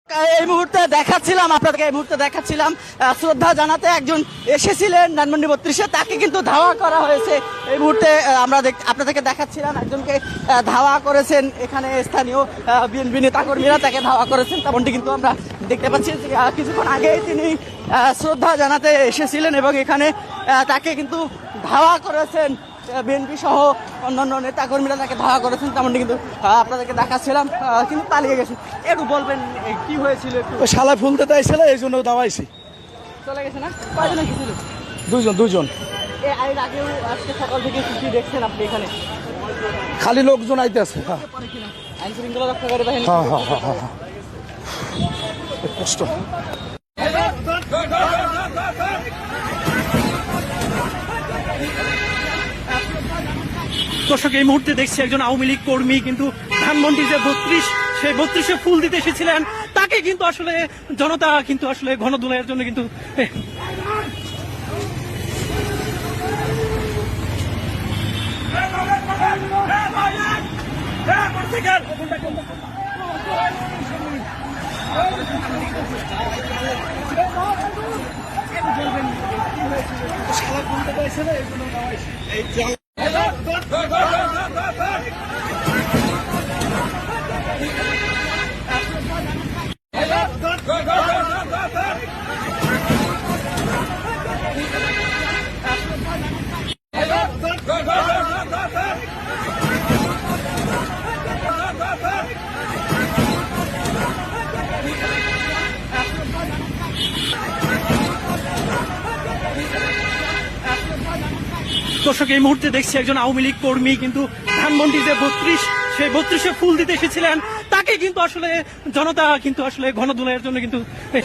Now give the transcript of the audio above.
এই মুহূর্তে দেখাচ্ছিলাম আপনাদেরকে, এই মুহূর্তে দেখাচ্ছিলাম শ্রদ্ধা জানাতে একজন এসেছিলেন ধানমন্ডি 32-এ, তাকে কিন্তু ধাওয়া করা হয়েছে। এই মুহূর্তে আমরা আপনাদেরকে দেখাচ্ছিলাম একজনকে ধাওয়া করেছেন এখানে স্থানীয় বিএনপি নেতাকর্মীরা, তাকে ধাওয়া করেছেন। তেমনটি কিন্তু আমরা দেখতে পাচ্ছি কিছুক্ষণ আগেই তিনি শ্রদ্ধা জানাতে এসেছিলেন এবং এখানে তাকে কিন্তু ধাওয়া করেছেন বিএনপি সহ অন্যান্য নেতাকর্মীরা, তাকে ধাওয়া করেছেন। তেমনটি কিন্তু আপনাদেরকে দেখাচ্ছিলাম, কিন্তু পালিয়ে গেছে। একটু বলবেন কি হয়েছিল? একটু শালা ফুলতে চাইছিল, এই জন্য দাওয়াইছি। চলে গেছে না? কয়জন এসেছিল? দুজন। এর আগেও আজকে সকাল থেকে কি দেখছেন আপনি এখানে? খালি লোকজন আইতেছে। আইন শৃঙ্খলা রক্ষাকারী বাহিনী কষ্ট। দর্শক, এই মুহূর্তে দেখছি একজন আওয়ামী লীগ কর্মী কিন্তু ধানমন্ডি যে 32, সেই 32-এ ফুল দিতে এসেছিলেন, তাকে কিন্তু আসলে জনতা কিন্তু আসলে গণদোলাইয়ের জন্য কিন্তু শালা ফুলতে চাইছিল, এই জন্য দাওয়াইছি। দর্শক, এই মুহূর্তে দেখছি একজন আওয়ামী লীগ কর্মী কিন্তু ধানমন্ডি যে 32, সেই 32-এ ফুল দিতে এসেছিলেন, তাকে কিন্তু আসলে জনতা কিন্তু আসলে গণদোলাইয়ের জন্য কিন্তু